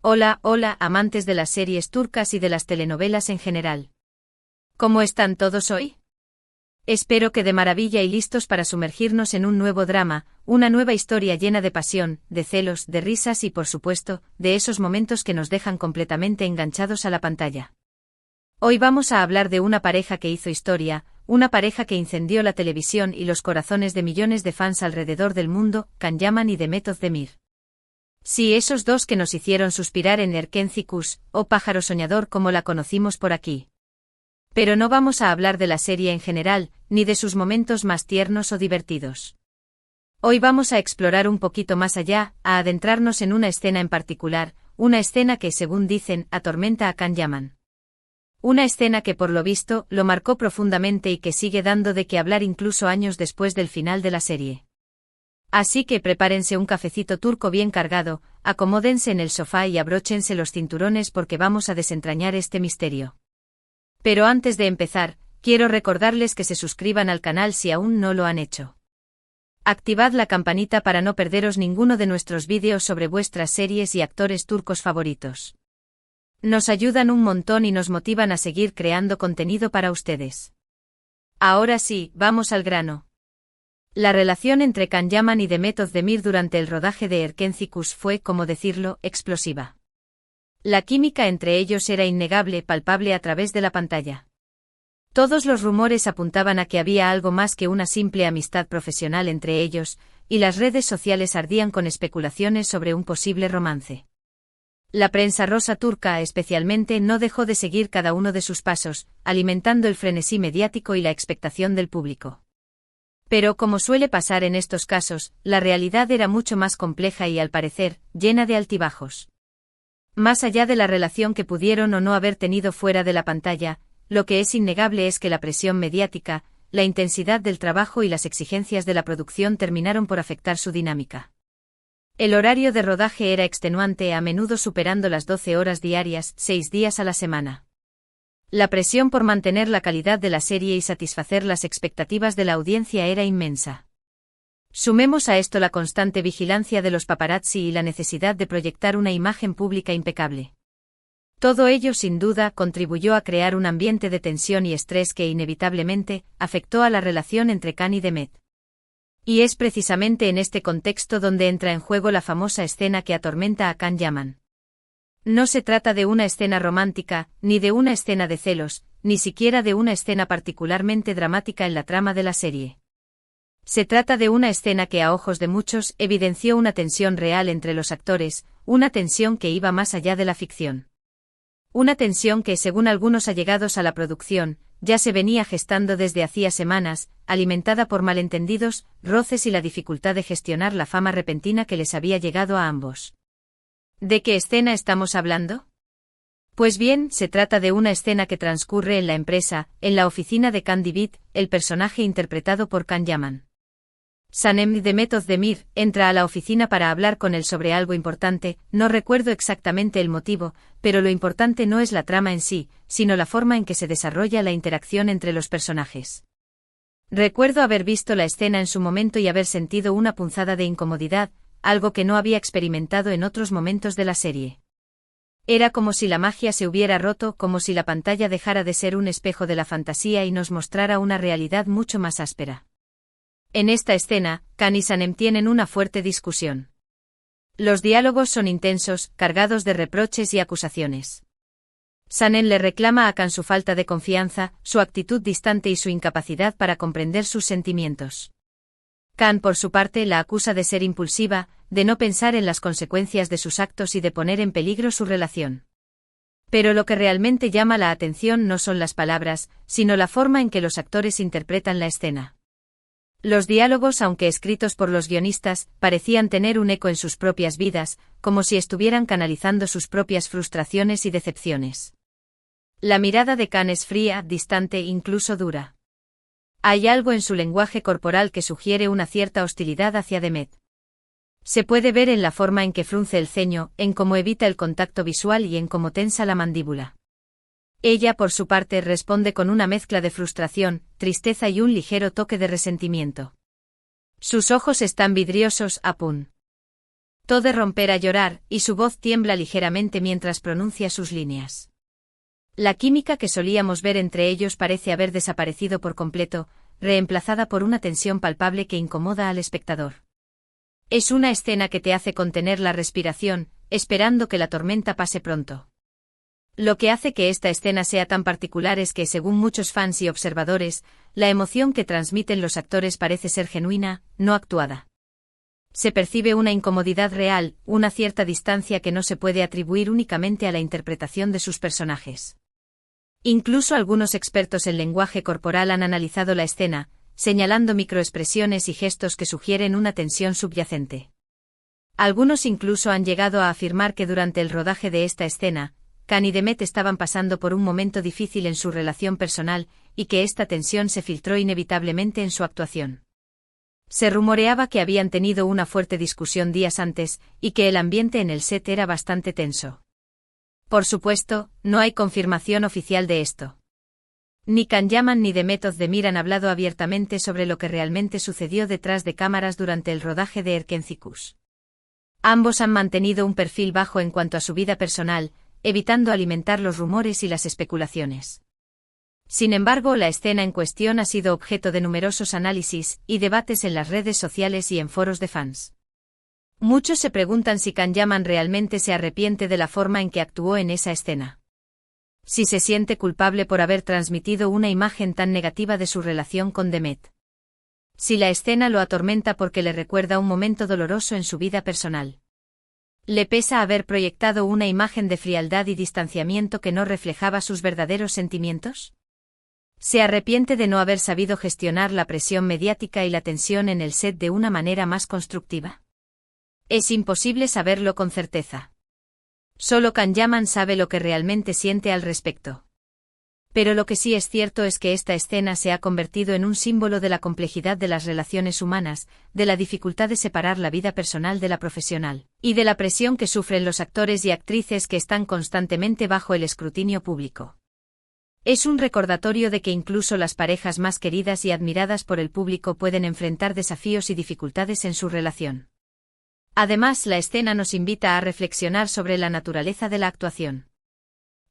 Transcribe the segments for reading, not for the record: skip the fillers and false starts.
Hola, hola, amantes de las series turcas y de las telenovelas en general. ¿Cómo están todos hoy? Espero que de maravilla y listos para sumergirnos en un nuevo drama, una nueva historia llena de pasión, de celos, de risas y por supuesto, de esos momentos que nos dejan completamente enganchados a la pantalla. Hoy vamos a hablar de una pareja que hizo historia, una pareja que incendió la televisión y los corazones de millones de fans alrededor del mundo, Can Yaman y Demet Özdemir. Sí, esos dos que nos hicieron suspirar en Erkenci Kuş, o Pájaro Soñador como la conocimos por aquí. Pero no vamos a hablar de la serie en general, ni de sus momentos más tiernos o divertidos. Hoy vamos a explorar un poquito más allá, a adentrarnos en una escena en particular, una escena que, según dicen, atormenta a Can Yaman. Una escena que por lo visto, lo marcó profundamente y que sigue dando de qué hablar incluso años después del final de la serie. Así que prepárense un cafecito turco bien cargado, acomódense en el sofá y abróchense los cinturones porque vamos a desentrañar este misterio. Pero antes de empezar, quiero recordarles que se suscriban al canal si aún no lo han hecho. Activad la campanita para no perderos ninguno de nuestros vídeos sobre vuestras series y actores turcos favoritos. Nos ayudan un montón y nos motivan a seguir creando contenido para ustedes. Ahora sí, vamos al grano. La relación entre Can Yaman y Demet Özdemir durante el rodaje de Erkenci Kuş fue, como decirlo, explosiva. La química entre ellos era innegable, palpable a través de la pantalla. Todos los rumores apuntaban a que había algo más que una simple amistad profesional entre ellos, y las redes sociales ardían con especulaciones sobre un posible romance. La prensa rosa turca especialmente no dejó de seguir cada uno de sus pasos, alimentando el frenesí mediático y la expectación del público. Pero como suele pasar en estos casos, la realidad era mucho más compleja y al parecer, llena de altibajos. Más allá de la relación que pudieron o no haber tenido fuera de la pantalla, lo que es innegable es que la presión mediática, la intensidad del trabajo y las exigencias de la producción terminaron por afectar su dinámica. El horario de rodaje era extenuante, a menudo superando las 12 horas diarias, 6 días a la semana. La presión por mantener la calidad de la serie y satisfacer las expectativas de la audiencia era inmensa. Sumemos a esto la constante vigilancia de los paparazzi y la necesidad de proyectar una imagen pública impecable. Todo ello sin duda contribuyó a crear un ambiente de tensión y estrés que inevitablemente afectó a la relación entre Can y Demet. Y es precisamente en este contexto donde entra en juego la famosa escena que atormenta a Can Yaman. No se trata de una escena romántica, ni de una escena de celos, ni siquiera de una escena particularmente dramática en la trama de la serie. Se trata de una escena que a ojos de muchos evidenció una tensión real entre los actores, una tensión que iba más allá de la ficción. Una tensión que, según algunos allegados a la producción, ya se venía gestando desde hacía semanas, alimentada por malentendidos, roces y la dificultad de gestionar la fama repentina que les había llegado a ambos. ¿De qué escena estamos hablando? Pues bien, se trata de una escena que transcurre en la empresa, en la oficina de Can Divit, el personaje interpretado por Can Yaman. Sanem Demet Özdemir entra a la oficina para hablar con él sobre algo importante, no recuerdo exactamente el motivo, pero lo importante no es la trama en sí, sino la forma en que se desarrolla la interacción entre los personajes. Recuerdo haber visto la escena en su momento y haber sentido una punzada de incomodidad, algo que no había experimentado en otros momentos de la serie. Era como si la magia se hubiera roto, como si la pantalla dejara de ser un espejo de la fantasía y nos mostrara una realidad mucho más áspera. En esta escena, Can y Sanem tienen una fuerte discusión. Los diálogos son intensos, cargados de reproches y acusaciones. Sanem le reclama a Can su falta de confianza, su actitud distante y su incapacidad para comprender sus sentimientos. Can, por su parte, la acusa de ser impulsiva, de no pensar en las consecuencias de sus actos y de poner en peligro su relación. Pero lo que realmente llama la atención no son las palabras, sino la forma en que los actores interpretan la escena. Los diálogos, aunque escritos por los guionistas, parecían tener un eco en sus propias vidas, como si estuvieran canalizando sus propias frustraciones y decepciones. La mirada de Can es fría, distante, incluso dura. Hay algo en su lenguaje corporal que sugiere una cierta hostilidad hacia Demet. Se puede ver en la forma en que frunce el ceño, en cómo evita el contacto visual y en cómo tensa la mandíbula. Ella, por su parte, responde con una mezcla de frustración, tristeza y un ligero toque de resentimiento. Sus ojos están vidriosos, Todd romper a llorar, y su voz tiembla ligeramente mientras pronuncia sus líneas. La química que solíamos ver entre ellos parece haber desaparecido por completo, reemplazada por una tensión palpable que incomoda al espectador. Es una escena que te hace contener la respiración, esperando que la tormenta pase pronto. Lo que hace que esta escena sea tan particular es que, según muchos fans y observadores, la emoción que transmiten los actores parece ser genuina, no actuada. Se percibe una incomodidad real, una cierta distancia que no se puede atribuir únicamente a la interpretación de sus personajes. Incluso algunos expertos en lenguaje corporal han analizado la escena, señalando microexpresiones y gestos que sugieren una tensión subyacente. Algunos incluso han llegado a afirmar que durante el rodaje de esta escena, Khan y Demet estaban pasando por un momento difícil en su relación personal, y que esta tensión se filtró inevitablemente en su actuación. Se rumoreaba que habían tenido una fuerte discusión días antes, y que el ambiente en el set era bastante tenso. Por supuesto, no hay confirmación oficial de esto. Ni Can Yaman ni Demet Özdemir han hablado abiertamente sobre lo que realmente sucedió detrás de cámaras durante el rodaje de Erkencikus. Ambos han mantenido un perfil bajo en cuanto a su vida personal, evitando alimentar los rumores y las especulaciones. Sin embargo, la escena en cuestión ha sido objeto de numerosos análisis y debates en las redes sociales y en foros de fans. Muchos se preguntan si Can Yaman realmente se arrepiente de la forma en que actuó en esa escena. Si se siente culpable por haber transmitido una imagen tan negativa de su relación con Demet. Si la escena lo atormenta porque le recuerda un momento doloroso en su vida personal. Le pesa haber proyectado una imagen de frialdad y distanciamiento que no reflejaba sus verdaderos sentimientos. ¿Se arrepiente de no haber sabido gestionar la presión mediática y la tensión en el set de una manera más constructiva? Es imposible saberlo con certeza. Solo Can Yaman sabe lo que realmente siente al respecto. Pero lo que sí es cierto es que esta escena se ha convertido en un símbolo de la complejidad de las relaciones humanas, de la dificultad de separar la vida personal de la profesional, y de la presión que sufren los actores y actrices que están constantemente bajo el escrutinio público. Es un recordatorio de que incluso las parejas más queridas y admiradas por el público pueden enfrentar desafíos y dificultades en su relación. Además, la escena nos invita a reflexionar sobre la naturaleza de la actuación.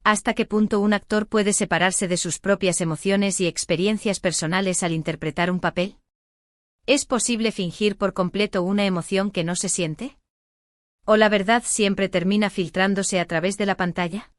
¿Hasta qué punto un actor puede separarse de sus propias emociones y experiencias personales al interpretar un papel? ¿Es posible fingir por completo una emoción que no se siente? ¿O la verdad siempre termina filtrándose a través de la pantalla?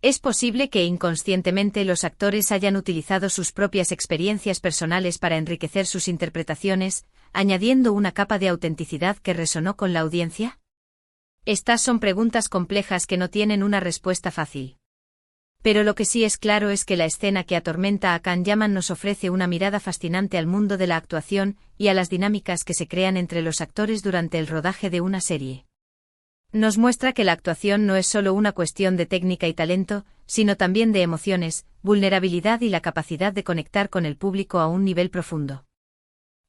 Es posible que inconscientemente los actores hayan utilizado sus propias experiencias personales para enriquecer sus interpretaciones, añadiendo una capa de autenticidad que resonó con la audiencia. Estas son preguntas complejas que no tienen una respuesta fácil. Pero lo que sí es claro es que la escena que atormenta a Can Yaman nos ofrece una mirada fascinante al mundo de la actuación y a las dinámicas que se crean entre los actores durante el rodaje de una serie. Nos muestra que la actuación no es solo una cuestión de técnica y talento, sino también de emociones, vulnerabilidad y la capacidad de conectar con el público a un nivel profundo.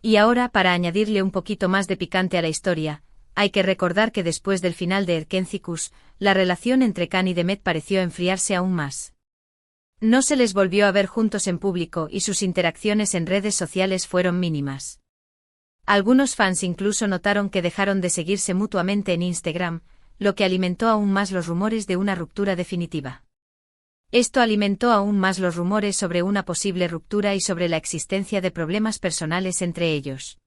Y ahora, para añadirle un poquito más de picante a la historia, hay que recordar que después del final de Erkencikus, la relación entre Can y Demet pareció enfriarse aún más. No se les volvió a ver juntos en público y sus interacciones en redes sociales fueron mínimas. Algunos fans incluso notaron que dejaron de seguirse mutuamente en Instagram, lo que alimentó aún más los rumores de una ruptura definitiva. Esto alimentó aún más los rumores sobre una posible ruptura y sobre la existencia de problemas personales entre ellos.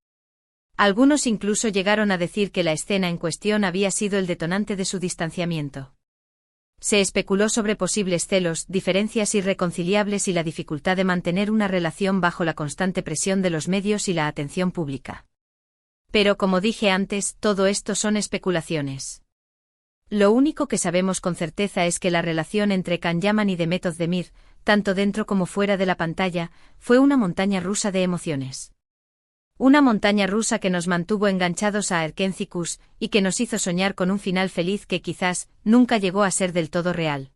Algunos incluso llegaron a decir que la escena en cuestión había sido el detonante de su distanciamiento. Se especuló sobre posibles celos, diferencias irreconciliables y la dificultad de mantener una relación bajo la constante presión de los medios y la atención pública. Pero como dije antes, todo esto son especulaciones. Lo único que sabemos con certeza es que la relación entre Can Yaman y Demet Özdemir, tanto dentro como fuera de la pantalla, fue una montaña rusa de emociones. Una montaña rusa que nos mantuvo enganchados a Erkencikus y que nos hizo soñar con un final feliz que quizás nunca llegó a ser del todo real.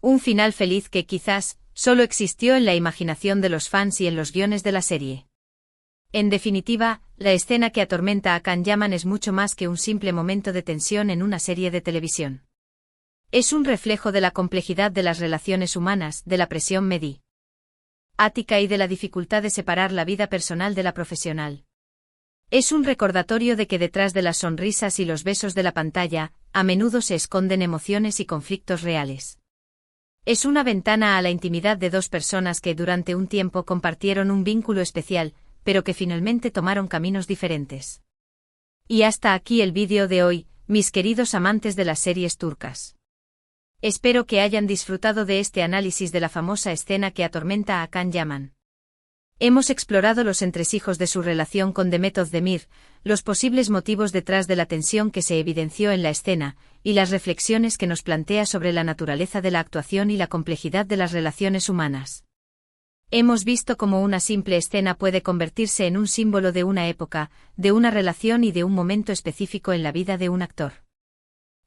Un final feliz que quizás solo existió en la imaginación de los fans y en los guiones de la serie. En definitiva, la escena que atormenta a Can Yaman es mucho más que un simple momento de tensión en una serie de televisión. Es un reflejo de la complejidad de las relaciones humanas, de la presión mediática y de la dificultad de separar la vida personal de la profesional. Es un recordatorio de que detrás de las sonrisas y los besos de la pantalla, a menudo se esconden emociones y conflictos reales. Es una ventana a la intimidad de dos personas que durante un tiempo compartieron un vínculo especial, pero que finalmente tomaron caminos diferentes. Y hasta aquí el vídeo de hoy, mis queridos amantes de las series turcas. Espero que hayan disfrutado de este análisis de la famosa escena que atormenta a Can Yaman. Hemos explorado los entresijos de su relación con Demet Özdemir, los posibles motivos detrás de la tensión que se evidenció en la escena, y las reflexiones que nos plantea sobre la naturaleza de la actuación y la complejidad de las relaciones humanas. Hemos visto cómo una simple escena puede convertirse en un símbolo de una época, de una relación y de un momento específico en la vida de un actor.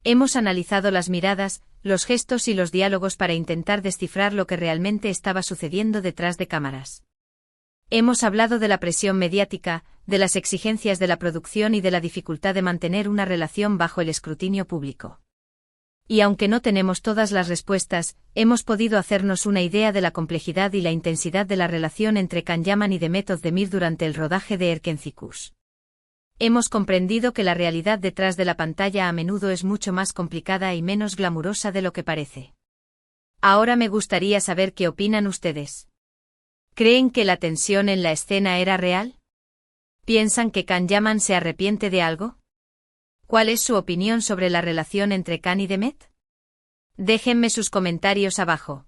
Hemos analizado las miradas, los gestos y los diálogos para intentar descifrar lo que realmente estaba sucediendo detrás de cámaras. Hemos hablado de la presión mediática, de las exigencias de la producción y de la dificultad de mantener una relación bajo el escrutinio público. Y aunque no tenemos todas las respuestas, hemos podido hacernos una idea de la complejidad y la intensidad de la relación entre Can Yaman y Demet Özdemir durante el rodaje de Erkenci. Hemos comprendido que la realidad detrás de la pantalla a menudo es mucho más complicada y menos glamurosa de lo que parece. Ahora me gustaría saber qué opinan ustedes. ¿Creen que la tensión en la escena era real? ¿Piensan que Can Yaman se arrepiente de algo? ¿Cuál es su opinión sobre la relación entre Can y Demet? Déjenme sus comentarios abajo.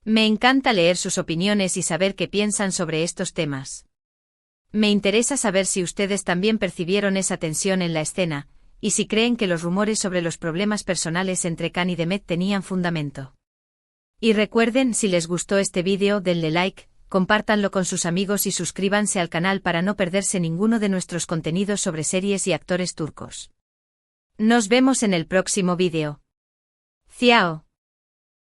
Me encanta leer sus opiniones y saber qué piensan sobre estos temas. Me interesa saber si ustedes también percibieron esa tensión en la escena, y si creen que los rumores sobre los problemas personales entre Can y Demet tenían fundamento. Y recuerden, si les gustó este vídeo, denle like, compártanlo con sus amigos y suscríbanse al canal para no perderse ninguno de nuestros contenidos sobre series y actores turcos. Nos vemos en el próximo vídeo. Ciao.